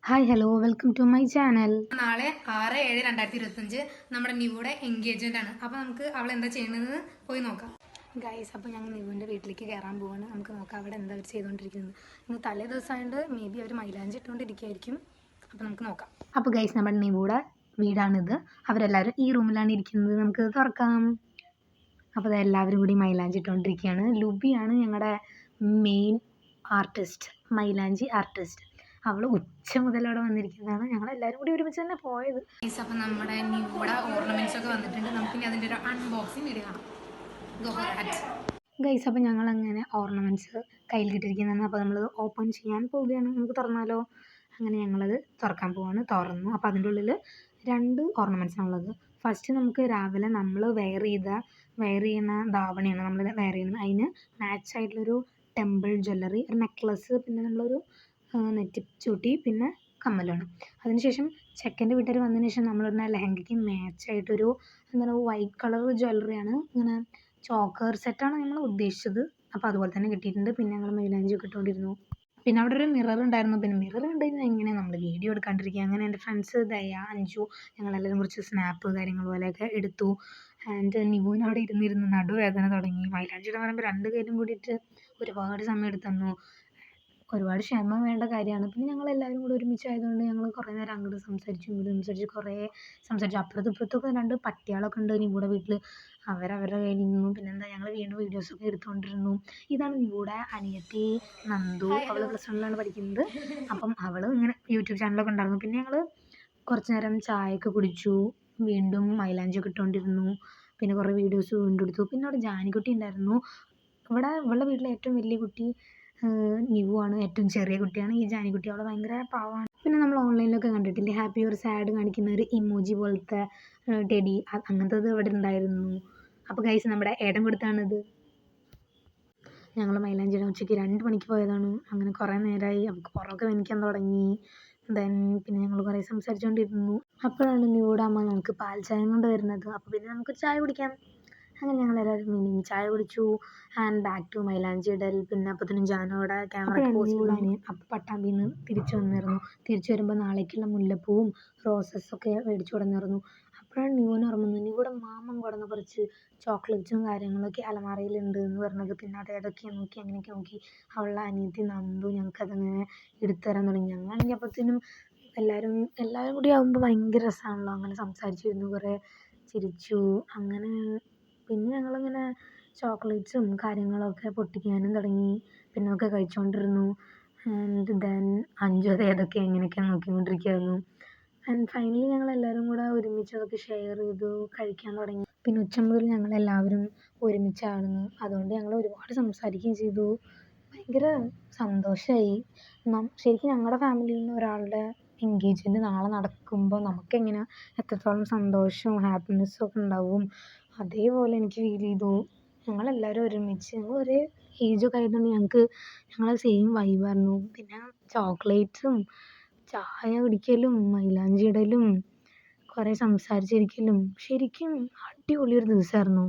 Hi hello welcome to my channel. നാളെ 6/7/2025 നമ്മുടെ നിവുടെ engagement ആണ്. അപ്പോൾ നമുക്ക് അവൾ എന്താ ചെയ്യുന്നത് പോയി നോക്കാം. ഗൈസ്, അപ്പോൾ ഞങ്ങൾ നിവുവിൻ്റെ വീട്ടിലേക്ക് കയറാൻ പോവാണ്. നമുക്ക് നോക്കാം അവിടെ എന്താ അവർ ചെയ്തുകൊണ്ടിരിക്കുന്നത്. ഇന്ന് തലേ ദിവസമായതുകൊണ്ട് മേ ബി അവർ മൈലാഞ്ചി ഇട്ടുകൊണ്ടിരിക്കുകയായിരിക്കും. അപ്പോൾ നമുക്ക് നോക്കാം. അപ്പോൾ ഗൈസ്, നമ്മുടെ നിവുടെ വീടാണിത്. അവരെല്ലാവരും ഈ റൂമിലാണ് ഇരിക്കുന്നത്. നമുക്ക് തുറക്കാം. അപ്പോൾ അത് എല്ലാവരും കൂടി മൈലാഞ്ചി ഇട്ടുകൊണ്ടിരിക്കുകയാണ്. ലുബിയാണ് ഞങ്ങളുടെ മെയിൻ ആർട്ടിസ്റ്റ്, മൈലാഞ്ചി ആർട്ടിസ്റ്റ്. അവൾ ഉച്ച മുതൽ അവിടെ വന്നിരിക്കുന്നതാണ്. ഞങ്ങളെല്ലാവരും കൂടി ഒരുമിച്ച് തന്നെ പോയത്. അപ്പോൾ നമ്മുടെ നിവുടെ ഓർണമെന്റ്സ് ഒക്കെ വന്നിട്ടുണ്ട്. നമുക്കിനി അതിൻ്റെ ഒരു അൺബോക്സിങ് വീഡിയോ കാണാം. ഗൈസ്, അപ്പോൾ ഞങ്ങളങ്ങനെ ഓർണമെൻറ്റ്സ് കയ്യിൽ കിട്ടിയിരിക്കുന്നതാണ്. അപ്പോൾ നമ്മൾ ഓപ്പൺ ചെയ്യാൻ പോവുകയാണ്. നമുക്ക് തുറന്നാലോ? അങ്ങനെ ഞങ്ങളത് തുറക്കാൻ പോവാണ്. തുറന്നു. അപ്പോൾ അതിൻ്റെ ഉള്ളിൽ 2 ഓർണമെൻറ്റ്സാണുള്ളത്. ഫസ്റ്റ് നമുക്ക് രാവിലെ നമ്മൾ വെയർ ചെയ്യുന്ന ധാവണിയാണ് നമ്മൾ വെയർ ചെയ്യുന്നത്. അതിന് മാച്ചായിട്ടുള്ളൊരു ടെമ്പിൾ ജ്വല്ലറി, ഒരു നെക്ലസ്, പിന്നെ നമ്മളൊരു നെറ്റിച്ചൂട്ടി, പിന്നെ കമ്മലാണ്. അതിനുശേഷം ചെക്കൻ്റെ വീട്ടുകാർ വന്നതിന് ശേഷം നമ്മളിടുന്ന ലെഹങ്കയ്ക്ക് മാച്ചായിട്ടൊരു എന്താണ് വൈറ്റ് കളർ ജ്വല്ലറിയാണ്. ഇങ്ങനെ ചോക്കർ സെറ്റാണ് നമ്മൾ ഉദ്ദേശിച്ചത്. അപ്പോൾ അതുപോലെ തന്നെ കിട്ടിയിട്ടുണ്ട്. പിന്നെ ഞങ്ങൾ മൈലാഞ്ചിയൊക്കെ ഇട്ടുകൊണ്ടിരുന്നു. പിന്നെ അവിടെ ഒരു മിറർ ഉണ്ടായിരുന്നു. പിന്നെ മിറർ കണ്ടുകഴിഞ്ഞാൽ എങ്ങനെയാണ് നമ്മൾ വീഡിയോ എടുക്കാണ്ടിരിക്കുക. അങ്ങനെ എൻ്റെ ഫ്രണ്ട്സ് ദയ, അഞ്ജു, ഞങ്ങളെല്ലാവരും കുറച്ച് സ്നാപ്പ് കാര്യങ്ങൾ പോലെയൊക്കെ എടുത്തു. ആൻഡ് നിവുവിന് അവിടെ ഇരുന്നിരുന്ന് നടുവേദന തുടങ്ങി. മൈലാഞ്ചി ഇടാൻ പറയുമ്പോൾ 2 കയ്യിലും കൂടിയിട്ട് ഒരുപാട് സമയം എടുത്തു. ഒരുപാട് ക്ഷമ വേണ്ട കാര്യമാണ്. പിന്നെ ഞങ്ങളെല്ലാവരും കൂടി ഒരുമിച്ചായതുകൊണ്ട് ഞങ്ങൾ കുറേ നേരം അങ്ങോട്ട് സംസാരിച്ചു, ഇങ്ങോട്ട് സംസാരിച്ചു, കുറേ സംസാരിച്ചു. അപ്പുറത്തും ഇപ്പുറത്തൊക്കെ 2 പട്ടികളൊക്കെ ഉണ്ട് നിവുടെ വീട്ടിൽ. അവരവരുടെ കയ്യിൽ നിന്നു. പിന്നെന്താ, ഞങ്ങൾ വീണ്ടും വീഡിയോസൊക്കെ എടുത്തുകൊണ്ടിരുന്നു. ഇതാണ് നിവുടെ അനിയത്തി നന്ദു. അവൾ +1-ലാണ് പഠിക്കുന്നത്. അപ്പം അവൾ ഇങ്ങനെ യൂട്യൂബ് ചാനലൊക്കെ ഉണ്ടായിരുന്നു. പിന്നെ ഞങ്ങൾ കുറച്ച് നേരം ചായയൊക്കെ കുടിച്ചു. വീണ്ടും മൈലാഞ്ചിയൊക്കെ ഇട്ടുകൊണ്ടിരുന്നു. പിന്നെ കുറേ വീഡിയോസ് വീണ്ടും എടുത്തു. പിന്നെ അവിടെ ജാനിക്കുട്ടി ഉണ്ടായിരുന്നു. ഇവളുടെ വീട്ടിലെ ഏറ്റവും വലിയ കുട്ടി നിവുവാണ്. ഏറ്റവും ചെറിയ കുട്ടിയാണ് ഈ ജാനിക്കുട്ടി. അവൾ ഭയങ്കര പാവമാണ്. പിന്നെ നമ്മൾ ഓൺലൈനിലൊക്കെ കണ്ടിട്ടില്ലേ, ഹാപ്പി ഓർ സാഡ് കാണിക്കുന്ന ഒരു ഇമോജി പോലത്തെ ടെഡി, അങ്ങനത്തത് ഇവിടെ ഉണ്ടായിരുന്നു. അപ്പോൾ ഗൈസ്, നമ്മുടെ ഏട്ടൻ കൊടുത്താണിത്. ഞങ്ങൾ മൈലാഞ്ചി ഇടാൻ ഉച്ചയ്ക്ക് 2 മണിക്ക് പോയതാണ്. അങ്ങനെ കുറേ നേരമായി. നമുക്ക് പുറമൊക്കെ വേദനിക്കാൻ തുടങ്ങി. പിന്നെ ഞങ്ങൾ കുറേ സംസാരിച്ചുകൊണ്ടിരുന്നു. അപ്പോഴാണ് നിവുടെ അമ്മ നമുക്ക് പാൽ ചായയും കൊണ്ട് വരുന്നത്. അപ്പോൾ പിന്നെ നമുക്ക് ചായ കുടിക്കാം. അങ്ങനെ ഞങ്ങളെല്ലാവരും മിനി ചായ കുടിച്ചു. ആൻഡ് ബാക്ക് ടു മൈലാഞ്ചി ഇടൽ. പിന്നെ അപ്പോഴത്തേനും ജാനുവിടെ ക്യാമറ പോസ്റ്റ് ചെയ്തു. അപ്പോൾ പട്ടാമ്പിയിൽ നിന്ന് തിരിച്ചു വന്നിരുന്നു. തിരിച്ചു വരുമ്പോൾ നാളേക്കുള്ള മുല്ലപ്പൂവും റോസസൊക്കെ മേടിച്ചു കൊണ്ടുവന്നിരുന്നു. അപ്പോഴാണ് നിവുവിന് ഓർമ്മ, നിവുടെ മാമൻ കൊണ്ടുവന്ന കുറച്ച് ചോക്ലേറ്റ്സും കാര്യങ്ങളൊക്കെ അലമാരയിലുണ്ട് എന്ന് പറഞ്ഞത്. പിന്നെ അതേതൊക്കെ നോക്കി അങ്ങനെയൊക്കെ നോക്കി അവളുടെ അനിയത്തി നന്ദു ഞങ്ങൾക്കതങ്ങനെ എടുത്തു തരാൻ തുടങ്ങി. ഞങ്ങളാണെങ്കിൽ അപ്പോഴത്തേനും എല്ലാവരും കൂടി ആകുമ്പോൾ ഭയങ്കര രസമാണല്ലോ. അങ്ങനെ സംസാരിച്ചിരുന്നു, കുറേ ചിരിച്ചു. അങ്ങനെ പിന്നെ ഞങ്ങളിങ്ങനെ ചോക്ലേറ്റ്സും കാര്യങ്ങളൊക്കെ പൊട്ടിക്കാനും തുടങ്ങി. പിന്നെ ഒക്കെ കഴിച്ചുകൊണ്ടിരുന്നു. ആൻഡ് ദെൻ അഞ്ജു അത് ഏതൊക്കെ എങ്ങനെയൊക്കെ നോക്കിക്കൊണ്ടിരിക്കുകയായിരുന്നു. ആൻഡ് ഫൈനലി ഞങ്ങളെല്ലാവരും കൂടെ ഒരുമിച്ച് അതൊക്കെ ഷെയർ ചെയ്തു കഴിക്കാൻ തുടങ്ങി. പിന്നെ ഉച്ച മുതൽ ഞങ്ങളെല്ലാവരും ഒരുമിച്ചായിരുന്നു. അതുകൊണ്ട് ഞങ്ങൾ ഒരുപാട് സംസാരിക്കുകയും ചെയ്തു. ഭയങ്കര സന്തോഷമായി. ശരിക്കും ഞങ്ങളുടെ ഫാമിലിയിൽ നിന്ന് ഒരാളുടെ എൻഗേജ്മെൻറ്റ് നാളെ നടക്കുമ്പോൾ നമുക്കെങ്ങനെ എത്രത്തോളം സന്തോഷവും ഹാപ്പിനെസ്സും ഒക്കെ ഉണ്ടാവും, അതേപോലെ എനിക്ക് ഫീൽ ചെയ്തു. ഞങ്ങളെല്ലാവരും ഒരുമിച്ച്, ഞങ്ങൾ ഒരേ ഏജൊക്കെ ആയതുകൊണ്ട് ഞങ്ങൾ സെയിം വൈബായിരുന്നു. പിന്നെ ചോക്ലേറ്റ്സും ചായ കുടിക്കലും മൈലാഞ്ചി ഇടലും കുറേ സംസാരിച്ചിരിക്കലും ശരിക്കും അടിപൊളിയൊരു ദിവസമായിരുന്നു.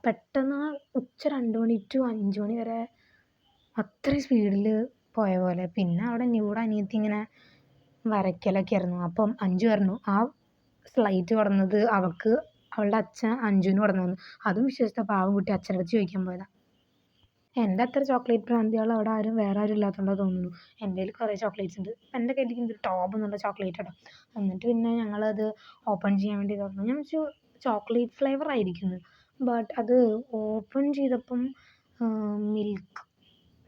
പെട്ടെന്ന് ഉച്ച 2 മണി ടു 5 മണി വരെ അത്രയും സ്പീഡിൽ പോയ പോലെ. പിന്നെ അവിടെ നിവുടെ അനിയത്തി ഇങ്ങനെ വരയ്ക്കലൊക്കെ ആയിരുന്നു. അപ്പം അഞ്ജു പറഞ്ഞു ആ സ്ലൈറ്റ് കൊടുന്നത് അവളുടെ അച്ഛൻ അഞ്ജുവിന് കൊടുന്നു തന്നു. അതും വിശ്വസിച്ച പാവം കുട്ടി അച്ഛൻ്റെ അടുത്ത് ചോദിക്കാൻ പോയതാണ്. എൻ്റെ അത്ര ചോക്ലേറ്റ് ഭ്രാന്തികൾ അവിടെ വേറെ ആരും ഇല്ലാത്തതുകൊണ്ടാണ് തോന്നുന്നു. എൻ്റെ കയ്യിൽ കുറേ ചോക്ലേറ്റ്സ് ഉണ്ട്. എൻ്റെ കയ്യിലേക്ക് ഇത് ടോപ്പ് എന്നുള്ള ചോക്ലേറ്റ് ഇടാം. എന്നിട്ട് പിന്നെ ഞങ്ങളത് ഓപ്പൺ ചെയ്യാൻ വേണ്ടി തുറന്നു. ഞാൻ വെച്ചു ചോക്ലേറ്റ് ഫ്ലേവർ ആയിരിക്കുന്നു. ബട്ട് അത് ഓപ്പൺ ചെയ്തപ്പം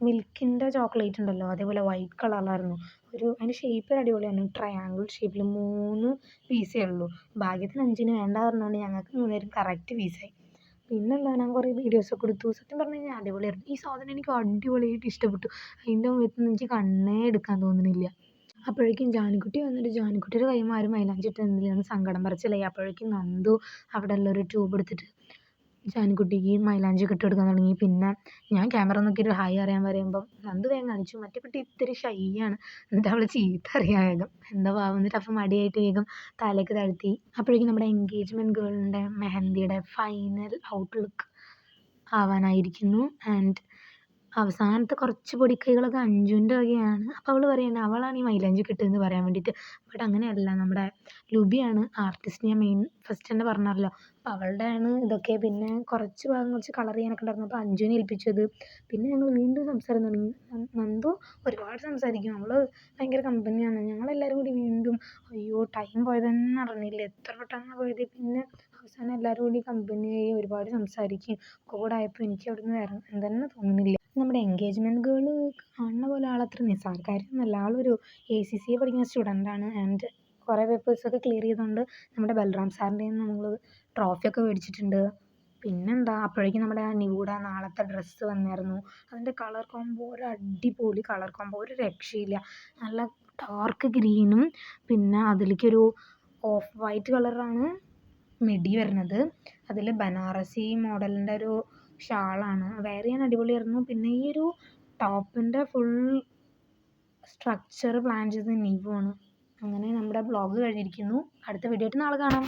മിൽക്കിൻ്റെ ചോക്ലേറ്റ് ഉണ്ടല്ലോ, അതേപോലെ വൈറ്റ് കളറിലായിരുന്നു. അതിൻ്റെ ഷേപ്പ് അടിപൊളിയാണ്. ട്രയാങ്കിൾ ഷേപ്പിൽ 3 പീസേ ഉള്ളൂ. ഭാഗ്യത്തിന് അഞ്ജുവിന് വേണ്ട പറഞ്ഞുകൊണ്ട് ഞങ്ങൾക്ക് 3 പേരും കറക്റ്റ് പീസായി. പിന്നെന്താ, ഞാൻ കുറേ വീഡിയോസൊക്കെ എടുത്തു. സത്യം പറഞ്ഞു കഴിഞ്ഞാൽ അടിപൊളിയായിരുന്നു. ഈ സാധനം എനിക്ക് അടിപൊളിയായിട്ട് ഇഷ്ടപ്പെട്ടു. അതിൻ്റെ മുഖത്ത് നിന്ന് എനിക്ക് കണ്ണേ എടുക്കാൻ തോന്നുന്നില്ല. അപ്പോഴേക്കും ജാനിക്കുട്ടി വന്നിട്ട് ജാനിക്കുട്ടിയുടെ കൈയ്യിൽ ആരും മൈലാഞ്ചി ഇട്ട് തന്നില്ല. സങ്കടം പറച്ചിലായി. അപ്പോഴേക്കും നന്ദു അവിടെ ഉള്ളൊരു ട്യൂബ് എടുത്തിട്ട് ജാനിക്കുട്ടിക്ക് മൈലാഞ്ചിയൊക്കെ ഇട്ട് കൊടുക്കാൻ തുടങ്ങി. പിന്നെ ഞാൻ ക്യാമറ നോക്കിയിട്ട് ഹായ് അറിയാൻ പറയുമ്പം നന്ദു വേഗം കാണിച്ചു. മറ്റേ കുട്ടി ഇത്തിരി ഷൈ ആണ്. എന്നിട്ട് അവൾ ചീത്ത അറിയാൻ വേഗം എന്താ പാവം. എന്നിട്ട് അപ്പം മടിയായിട്ട് വേഗം തലയ്ക്ക് താഴ്ത്തി. അപ്പോഴേക്കും നമ്മുടെ എൻഗേജ്മെൻറ്റ് ഗേളിൻ്റെ മെഹന്തിയുടെ ഫൈനൽ ഔട്ട്ലുക്ക് ആവാനായിരിക്കുന്നു. ആൻഡ് അവസാനത്തെ കുറച്ച് പൊടിക്കൈകളൊക്കെ അഞ്ജുവിൻ്റെ വകയാണ്. അപ്പോൾ അവൾ പറയുന്നത് അവളാണ് ഈ മൈലാഞ്ചി ഇട്ടതെന്ന് പറയാൻ വേണ്ടിയിട്ട്. ബട്ട് അങ്ങനെയല്ല, നമ്മുടെ ലുബിയാണ് ആർട്ടിസ്റ്റ്. ഞാൻ ഫസ്റ്റ് തന്നെ പറഞ്ഞല്ലോ. അപ്പോൾ അവളുടെയാണ് ഇതൊക്കെ. പിന്നെ കുറച്ച് ഭാഗം കുറച്ച് കളർ ചെയ്യാനൊക്കെ ഉണ്ടായിരുന്നു. അപ്പോൾ അഞ്ജുവിനെ ഏൽപ്പിച്ചത്. പിന്നെ ഞങ്ങൾ വീണ്ടും സംസാരം തുടങ്ങി. നന്ദു ഒരുപാട് സംസാരിക്കും. അവൾ ഭയങ്കര കമ്പനിയാണ്. ഞങ്ങളെല്ലാവരും കൂടി വീണ്ടും അയ്യോ ടൈം പോയത് തന്നെ അറിഞ്ഞില്ല. എത്ര പെട്ടെന്നാണ് പോയത്. പിന്നെ അവസാനം എല്ലാവരും കൂടി കമ്പനിയായി ഒരുപാട് സംസാരിക്കും കൂടെ ആയപ്പോൾ എനിക്ക് അവിടെ നിന്ന് ഇറങ്ങാൻ തന്നെ തോന്നുന്നില്ല. നമ്മുടെ എൻഗേജ്മെൻറ്റ് ഗേൾ കാണുന്ന പോലെ ആളത്ര നിസ്സാരക്കാരിയൊന്നുമല്ല. ആളൊരു ACCA പഠിക്കുന്ന സ്റ്റുഡൻ്റാണ്. ആൻഡ് കുറേ പേപ്പേഴ്സൊക്കെ ക്ലിയർ ചെയ്തുകൊണ്ട് നമ്മുടെ ബൽറാം സാറിൻ്റെ കയ്യിൽ നിന്ന് നമ്മൾ ട്രോഫിയൊക്കെ മേടിച്ചിട്ടുണ്ട്. പിന്നെന്താ, അപ്പോഴേക്കും നമ്മുടെ നിവൂടെ നാളത്തെ ഡ്രസ്സ് വന്നായിരുന്നു. അതിൻ്റെ കളർ കോംബോ ഒരു അടിപൊളി കളർ കോംബോ, ഒരു രക്ഷയില്ല. നല്ല ഡാർക്ക് ഗ്രീനും പിന്നെ അതിലേക്കൊരു ഓഫ് വൈറ്റ് കളറാണ് മിഡി വരുന്നത്. അതിൽ ബനാറസി മോഡലിൻ്റെ ഒരു ഷാളാണ്. വെയർ ചെയ്യാൻ അടിപൊളിയായിരുന്നു. പിന്നെ ഈ ഒരു ടോപ്പിൻ്റെ ഫുൾ സ്ട്രക്ചർ പ്ലാൻ ചെയ്തത് നിവു ആണ്. അങ്ങനെ നമ്മുടെ വ്ളോഗ് കഴിഞ്ഞിരിക്കുന്നു. അടുത്ത വീഡിയോ ആയിട്ട് നാളെ കാണാം.